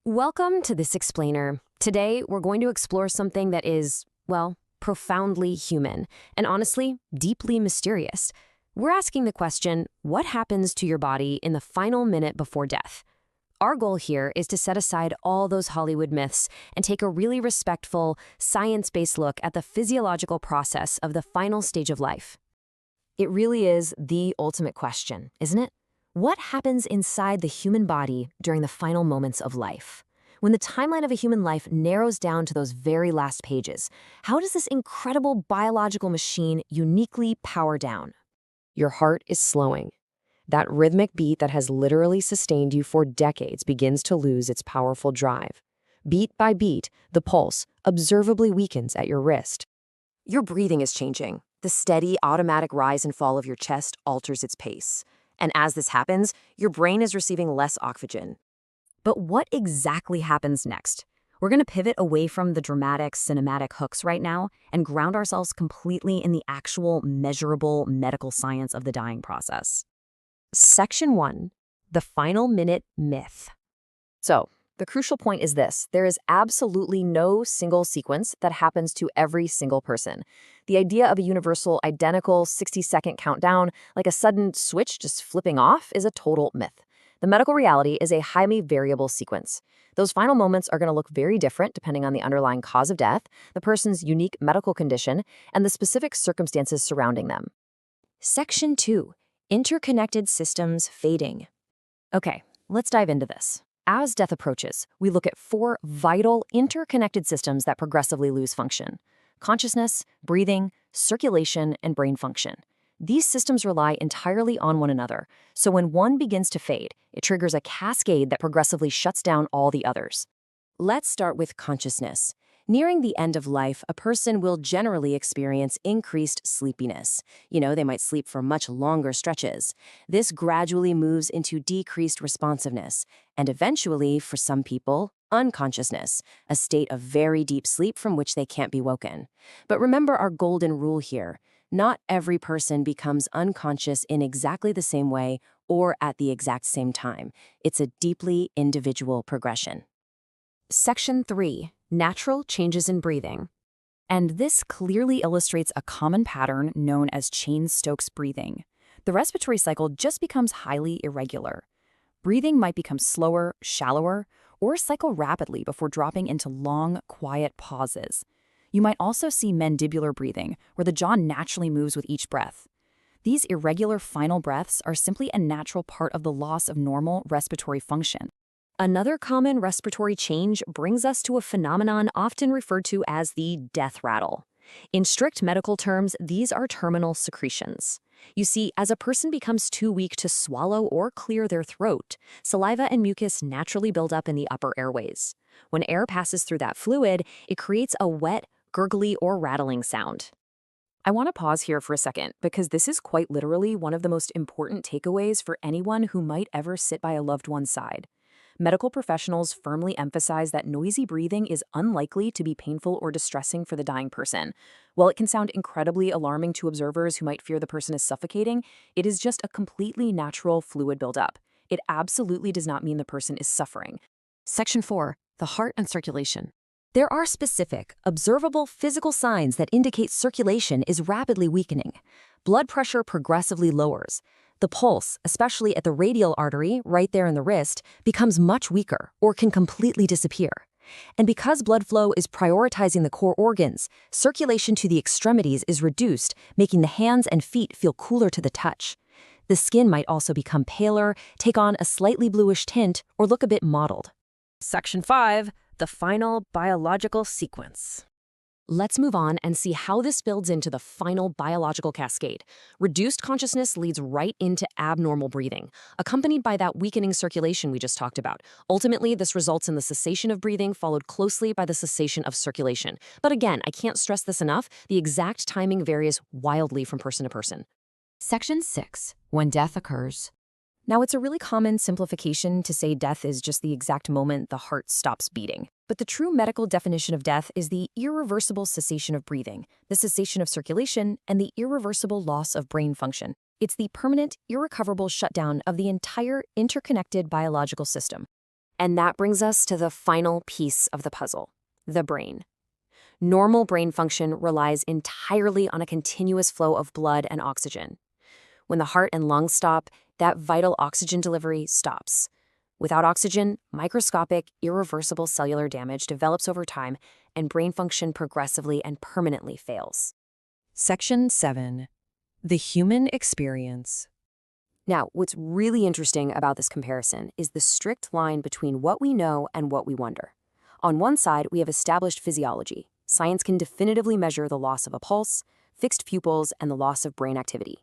Welcome to This Explainer. Today, we're going to explore something that is, well, profoundly human and honestly, deeply mysterious. We're asking the question, what happens to your body in the final minute before death? Our goal here is to set aside all those Hollywood myths and take a really respectful, science-based look at the physiological process of the final stage of life. It really is the ultimate question, isn't it? What happens inside the human body during the final moments of life? When the timeline of a human life narrows down to those very last pages, how does this incredible biological machine uniquely power down? Your heart is slowing. That rhythmic beat that has literally sustained you for decades begins to lose its powerful drive. Beat by beat, the pulse observably weakens at your wrist. Your breathing is changing. The steady, automatic rise and fall of your chest alters its pace. And as this happens, your brain is receiving less oxygen. But what exactly happens next? We're going to pivot away from the dramatic, cinematic hooks right now and ground ourselves completely in the actual, measurable medical science of the dying process. Section 1. The Final Minute Myth. So, the crucial point is this. There is absolutely no single sequence that happens to every single person. The idea of a universal, identical 60-second countdown, like a sudden switch just flipping off, is a total myth. The medical reality is a highly variable sequence. Those final moments are going to look very different depending on the underlying cause of death, the person's unique medical condition, and the specific circumstances surrounding them. Section 2. Interconnected systems fading. Okay, let's dive into this. As death approaches, we look at 4 vital, interconnected systems that progressively lose function: consciousness, breathing, circulation, and brain function. These systems rely entirely on one another, so when one begins to fade, it triggers a cascade that progressively shuts down all the others. Let's start with consciousness. Nearing the end of life, a person will generally experience increased sleepiness. They might sleep for much longer stretches. This gradually moves into decreased responsiveness, and eventually, for some people, unconsciousness, a state of very deep sleep from which they can't be woken. But remember our golden rule here. Not every person becomes unconscious in exactly the same way or at the exact same time. It's a deeply individual progression. Section 3. Natural changes in breathing. And this clearly illustrates a common pattern known as Cheyne-Stokes breathing. The respiratory cycle just becomes highly irregular. Breathing might become slower, shallower, or cycle rapidly before dropping into long, quiet pauses. You might also see mandibular breathing, where the jaw naturally moves with each breath. These irregular final breaths are simply a natural part of the loss of normal respiratory function. Another common respiratory change brings us to a phenomenon often referred to as the death rattle. In strict medical terms, these are terminal secretions. You see, as a person becomes too weak to swallow or clear their throat, saliva and mucus naturally build up in the upper airways. When air passes through that fluid, it creates a wet, gurgly, or rattling sound. I want to pause here for a second because this is quite literally one of the most important takeaways for anyone who might ever sit by a loved one's side. Medical professionals firmly emphasize that noisy breathing is unlikely to be painful or distressing for the dying person. While it can sound incredibly alarming to observers who might fear the person is suffocating, it is just a completely natural fluid buildup. It absolutely does not mean the person is suffering. Section 4. The heart and circulation. There are specific, observable physical signs that indicate circulation is rapidly weakening. Blood pressure progressively lowers. The pulse, especially at the radial artery, right there in the wrist, becomes much weaker or can completely disappear. And because blood flow is prioritizing the core organs, circulation to the extremities is reduced, making the hands and feet feel cooler to the touch. The skin might also become paler, take on a slightly bluish tint, or look a bit mottled. Section 5. The final biological sequence. Let's move on and see how this builds into the final biological cascade. Reduced consciousness leads right into abnormal breathing, accompanied by that weakening circulation we just talked about. Ultimately, this results in the cessation of breathing, followed closely by the cessation of circulation. But again, I can't stress this enough, the exact timing varies wildly from person to person. Section 6. When death occurs. Now, it's a really common simplification to say death is just the exact moment the heart stops beating. But the true medical definition of death is the irreversible cessation of breathing, the cessation of circulation, and the irreversible loss of brain function. It's the permanent, irrecoverable shutdown of the entire interconnected biological system. And that brings us to the final piece of the puzzle, the brain. Normal brain function relies entirely on a continuous flow of blood and oxygen. When the heart and lungs stop, that vital oxygen delivery stops. Without oxygen, microscopic, irreversible cellular damage develops over time, and brain function progressively and permanently fails. Section 7. The human experience. Now, what's really interesting about this comparison is the strict line between what we know and what we wonder. On one side, we have established physiology. Science can definitively measure the loss of a pulse, fixed pupils, and the loss of brain activity.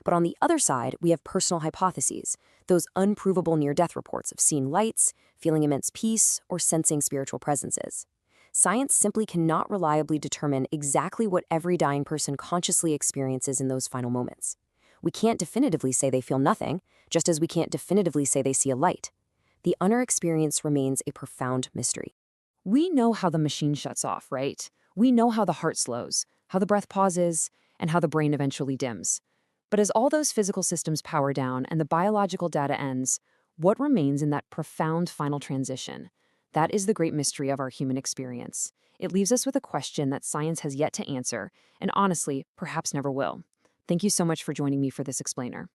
But on the other side, we have personal hypotheses, those unprovable near-death reports of seeing lights, feeling immense peace, or sensing spiritual presences. Science simply cannot reliably determine exactly what every dying person consciously experiences in those final moments. We can't definitively say they feel nothing, just as we can't definitively say they see a light. The inner experience remains a profound mystery. We know how the machine shuts off, right? We know how the heart slows, how the breath pauses, and how the brain eventually dims. But as all those physical systems power down and the biological data ends, what remains in that profound final transition? That is the great mystery of our human experience. It leaves us with a question that science has yet to answer, and honestly, perhaps never will. Thank you so much for joining me for this explainer.